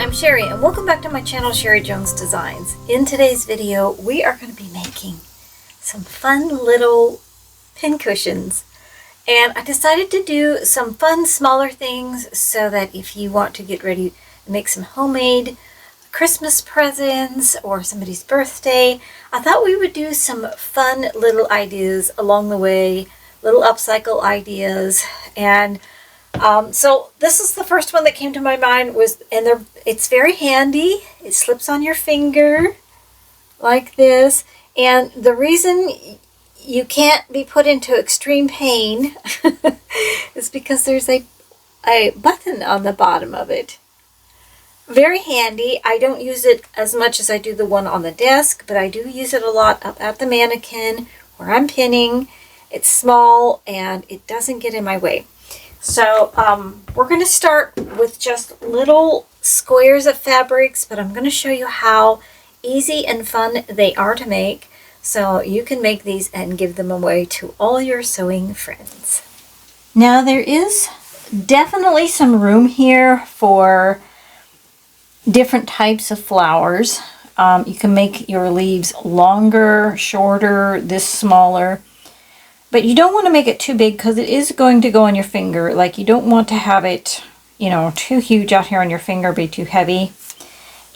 I'm Sherry and welcome back to my channel, Sherry Jones Designs. In today's video, we are going to be making some fun little pin cushions. And I decided to do some fun, smaller things so that if you want to get ready to make some homemade Christmas presents or somebody's birthday, I thought we would do some fun little ideas along the way, little upcycle ideas. And so this is the first one that came to my mind it's very handy. It slips on your finger like this. And the reason you can't be put into extreme pain is because there's a button on the bottom of it. Very handy. I don't use it as much as I do the one on the desk, but I do use it a lot up at the mannequin where I'm pinning. It's small and it doesn't get in my way. So we're going to start with just little squares of fabrics, but I'm going to show you how easy and fun they are to make, so you can make these and give them away to all your sewing friends. Now there is definitely some room here for different types of flowers. You can make your leaves longer, shorter, this smaller. But you don't want to make it too big because it is going to go on your finger. Like, you don't want to have it, you know, too huge out here on your finger, be too heavy.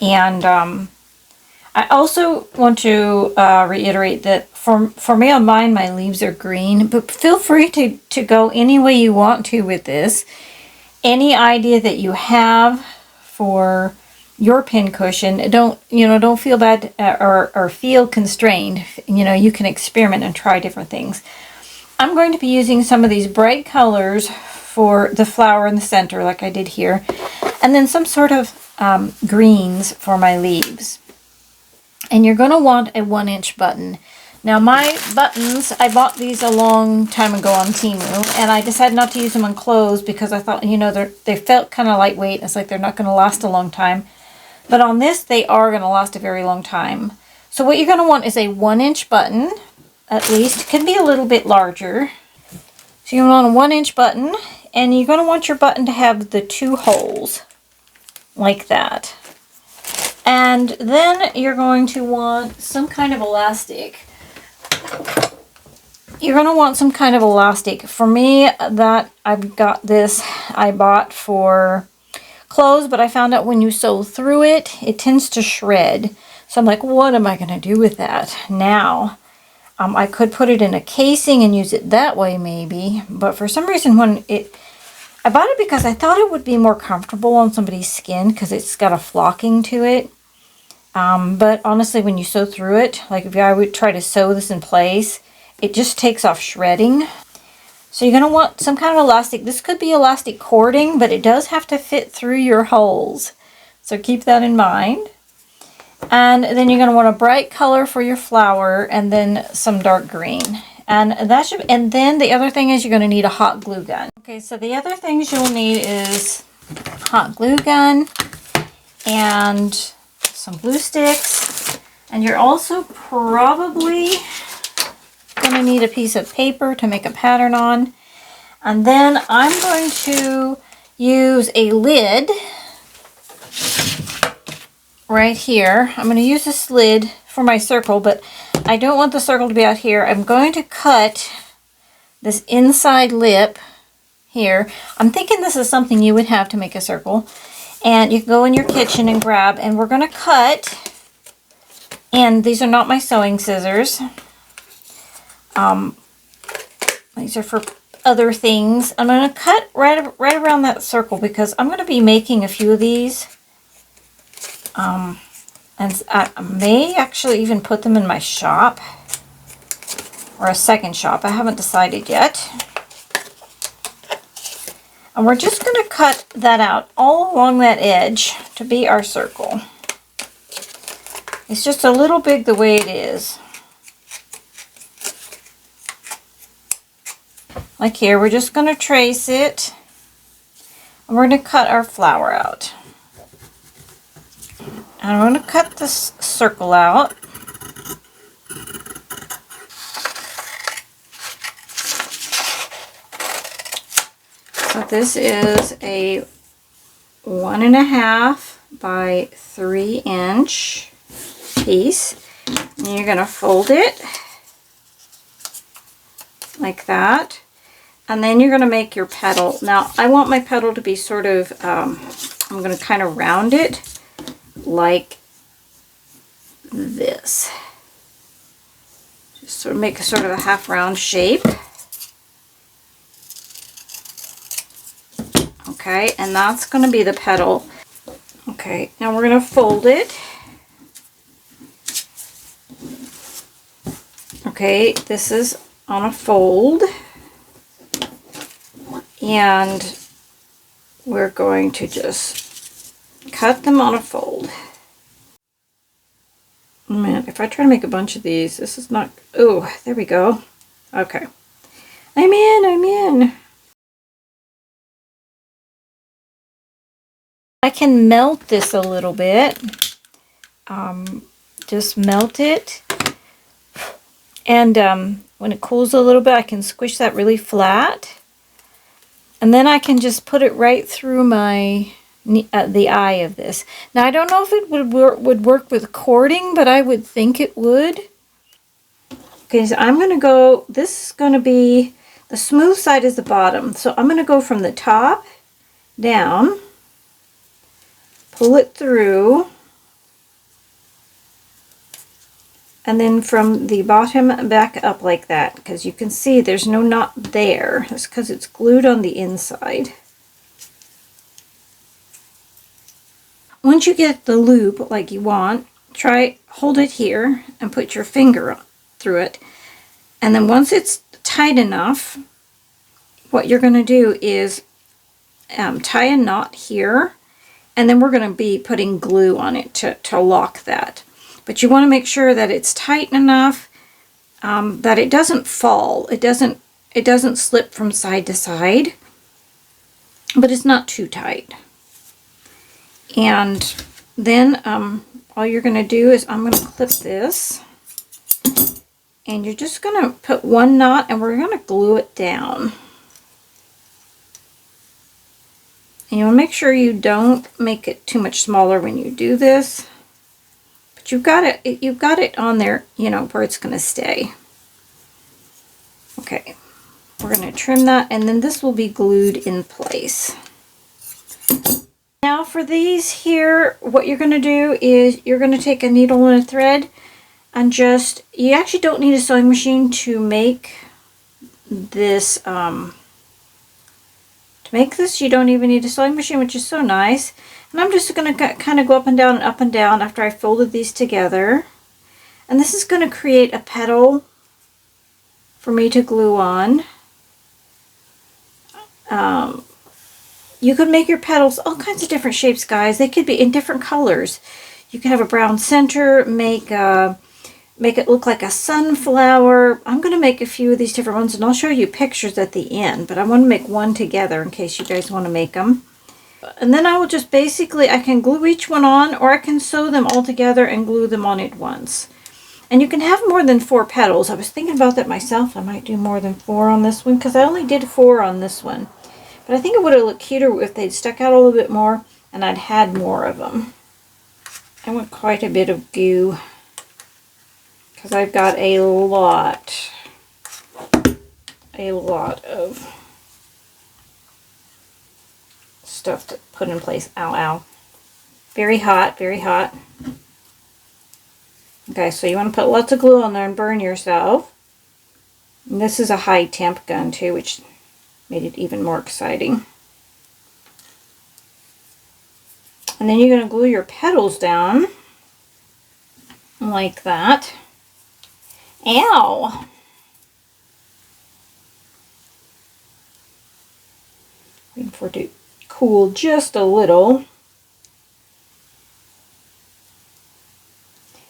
And I also want to reiterate that for me on mine, my leaves are green. But feel free to go any way you want to with this. Any idea that you have for your pin cushion, don't feel bad or feel constrained. You know, you can experiment and try different things. I'm going to be using some of these bright colors for the flower in the center, like I did here, and then some sort of greens for my leaves. And you're going to want a 1-inch button. Now my buttons, I bought these a long time ago on Temu, and I decided not to use them on clothes because I thought, you know, they felt kind of lightweight. It's like they're not going to last a long time. But on this, they are going to last a very long time. So what you're going to want is a 1-inch button. At least. It could be a little bit larger. So you want a 1-inch button, and you're going to want your button to have the 2 holes like that. And then you're going to want some kind of elastic. You're going to want some kind of elastic. For me, that I've got this I bought for clothes, but I found out when you sew through it, it tends to shred. So I'm like, what am I going to do with that now? I could put it in a casing and use it that way maybe, but for some reason I bought it because I thought it would be more comfortable on somebody's skin because it's got a flocking to it. But honestly, when you sew through it, like if I would try to sew this in place, it just takes off shredding. So you're going to want some kind of elastic. This could be elastic cording, but it does have to fit through your holes. So keep that in mind. And then you're going to want a bright color for your flower, and then some dark green. And then the other thing is you're going to need a hot glue gun. Okay, so the other things you'll need is hot glue gun and some glue sticks. And you're also probably going to need a piece of paper to make a pattern on. And then I'm going to use a lid right here. I'm going to use this lid for my circle, but I don't want the circle to be out here. I'm going to cut this inside lip here. I'm thinking this is something you would have to make a circle. And you can go in your kitchen and grab, and we're going to cut, and these are not my sewing scissors. These are for other things. I'm going to cut right around that circle because I'm going to be making a few of these. And I may actually even put them in my shop or a second shop. I haven't decided yet. And we're just going to cut that out all along that edge to be our circle. It's just a little big the way it is. Like here, we're just going to trace it. And we're going to cut our flower out. And I'm going to cut this circle out. So this is a 1.5 by 3-inch piece. And you're going to fold it like that. And then you're going to make your petal. Now, I want my petal to be sort of, I'm going to kind of round it like this. Just sort of make a sort of a half round shape. Okay, and that's going to be the petal. Okay, now we're going to fold it. Okay, this is on a fold. And we're going to just cut them on a fold. Man, if I try to make a bunch of these, this is not... Oh, there we go. Okay. I'm in. I can melt this a little bit. Just melt it. And when it cools a little bit, I can squish that really flat. And then I can just put it right through my the eye of this. Now, I don't know if it would work with cording, but I would think it would. Okay, so I'm going to go, this is going to be, the smooth side is the bottom. So I'm going to go from the top down, pull it through, and then from the bottom back up like that, because you can see there's no knot there. That's because it's glued on the inside. Once you get the loop like you want, hold it here and put your finger through it. And then once it's tight enough, what you're going to do is tie a knot here, and then we're going to be putting glue on it to lock that. But you want to make sure that it's tight enough that it doesn't fall. It doesn't slip from side to side, but it's not too tight. And then all you're going to do is I'm going to clip this, and you're just going to put one knot, and we're going to glue it down. And you want to make sure you don't make it too much smaller when you do this. But you've got it on there, you know, where it's going to stay. Okay, we're going to trim that, and then this will be glued in place. Now for these here, what you're going to do is you're going to take a needle and a thread, and you actually don't need a sewing machine to make this. To make this, you don't even need a sewing machine, which is so nice. And I'm just going to kind of go up and down after I folded these together. And this is going to create a petal for me to glue on. You could make your petals all kinds of different shapes, guys. They could be in different colors. You could have a brown center, make it look like a sunflower. I'm going to make a few of these different ones, and I'll show you pictures at the end, but I want to make one together in case you guys want to make them. And then I will just basically, I can glue each one on, or I can sew them all together and glue them on at once. And you can have more than 4 petals. I was thinking about that myself. I might do more than 4 on this one, because I only did 4 on this one. But I think it would have looked cuter if they'd stuck out a little bit more and I'd had more of them. I want quite a bit of goo, because I've got a lot of stuff to put in place. Ow, ow. Very hot, very hot. Okay, so you want to put lots of glue on there and burn yourself. And this is a high temp gun too, which made it even more exciting. And then you're going to glue your petals down like that. Ow! Waiting for it to cool just a little.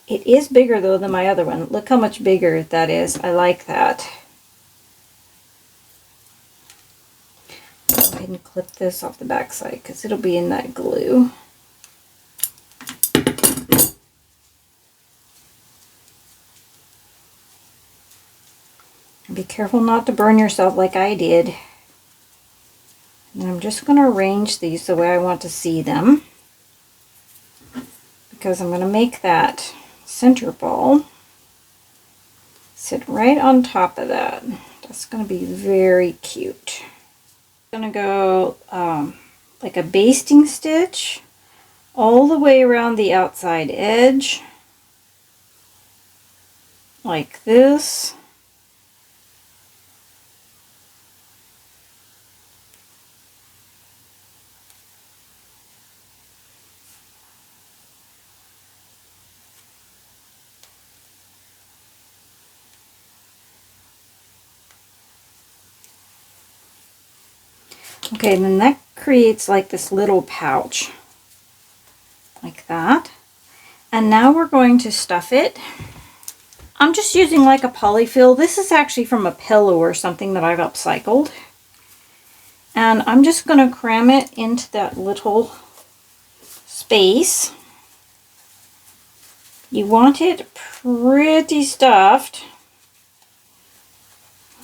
It is bigger though than my other one. Look how much bigger that is. I like that. Go ahead and clip this off the back side because it'll be in that glue. Be careful not to burn yourself like I did. And I'm just going to arrange these the way I want to see them. because I'm going to make that center ball sit right on top of that. That's going to be very cute. I'm going to go like a basting stitch all the way around the outside edge, like this. Okay, then that creates like this little pouch, like that. And now we're going to stuff it. I'm just using like a polyfill. This is actually from a pillow or something that I've upcycled. And I'm just going to cram it into that little space. You want it pretty stuffed.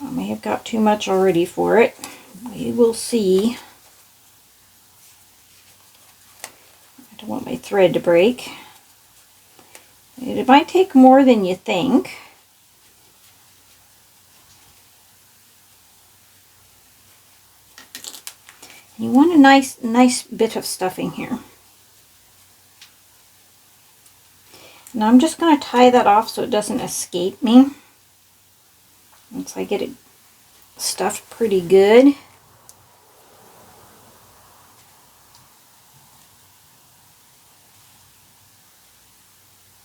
I may have got too much already for it. We will see. I don't want my thread to break. It might take more than you think. You want a nice bit of stuffing here. Now I'm just going to tie that off so it doesn't escape me. Once I get it stuffed pretty good.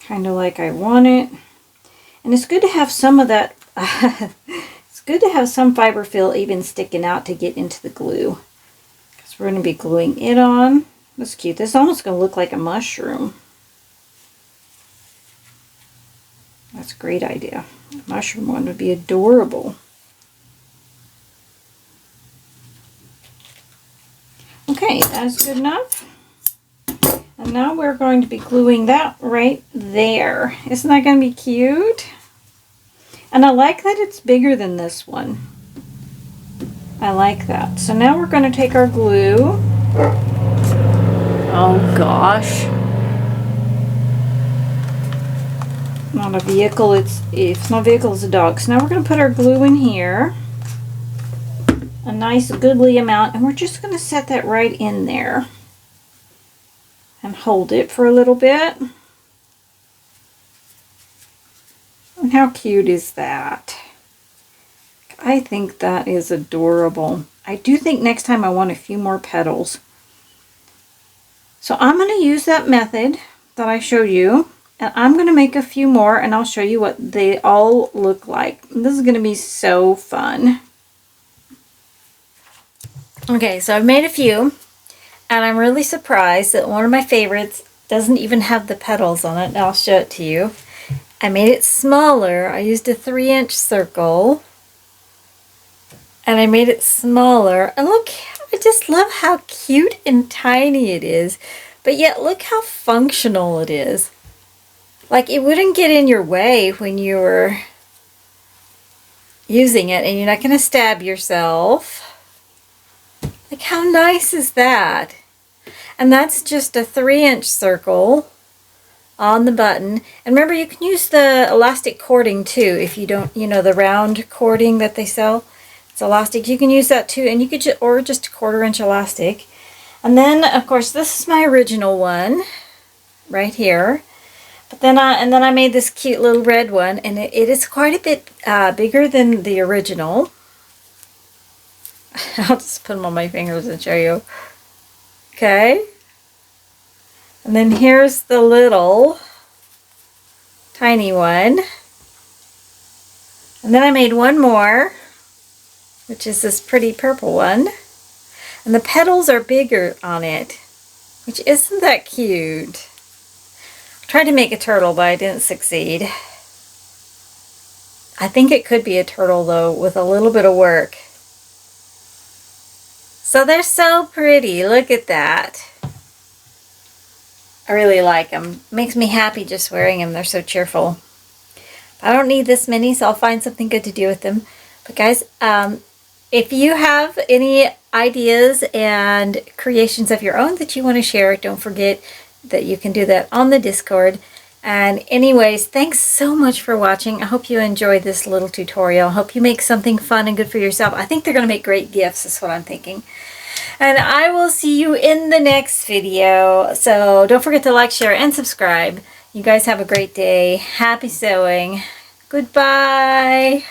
Kind of like I want it. And it's good to have some of that, it's good to have some fiber fill even sticking out to get into the glue. Because we're going to be gluing it on. That's cute. This is almost going to look like a mushroom. That's a great idea. The mushroom one would be adorable. Okay, that's good enough. And now we're going to be gluing that right there. Isn't that going to be cute? And I like that it's bigger than this one. I like that. So now we're going to take our glue. Oh gosh. Not a vehicle, it's not a vehicle, it's a dog. So now we're going to put our glue in here. A nice goodly amount. And we're just going to set that right in there. And hold it for a little bit. And how cute is that? I think that is adorable. I do think next time I want a few more petals. So I'm going to use that method that I showed you. And I'm going to make a few more and I'll show you what they all look like. This is going to be so fun. Okay, so I've made a few. And I'm really surprised that one of my favorites doesn't even have the petals on it. And I'll show it to you. I made it smaller. I used a 3-inch circle. And I made it smaller. And look, I just love how cute and tiny it is. But yet look how functional it is. Like it wouldn't get in your way when you were using it. And you're not going to stab yourself. Like how nice is that? And that's just a 3-inch circle on the button. And remember, you can use the elastic cording too if you don't, you know, the round cording that they sell. It's elastic. You can use that too, and you could or just a 1/4-inch elastic. And then, of course, this is my original one right here. But then I made this cute little red one, and it is quite a bit bigger than the original. I'll just put them on my fingers and show you. Okay. And then here's the little tiny one. And then I made one more, which is this pretty purple one. And the petals are bigger on it, which isn't that cute. I tried to make a turtle, but I didn't succeed. I think it could be a turtle, though, with a little bit of work. So they're so pretty. Look at that. I really like them. Makes me happy just wearing them. They're so cheerful. I don't need this many, so I'll find something good to do with them. But guys, if you have any ideas and creations of your own that you want to share, don't forget, that you can do that on the Discord. And anyways, thanks so much for watching. I hope you enjoyed this little tutorial. I hope you make something fun and good for yourself. I think they're going to make great gifts, is what I'm thinking. And I will see you in the next video. So don't forget to like, share, and subscribe. You guys have a great day. Happy sewing. Goodbye.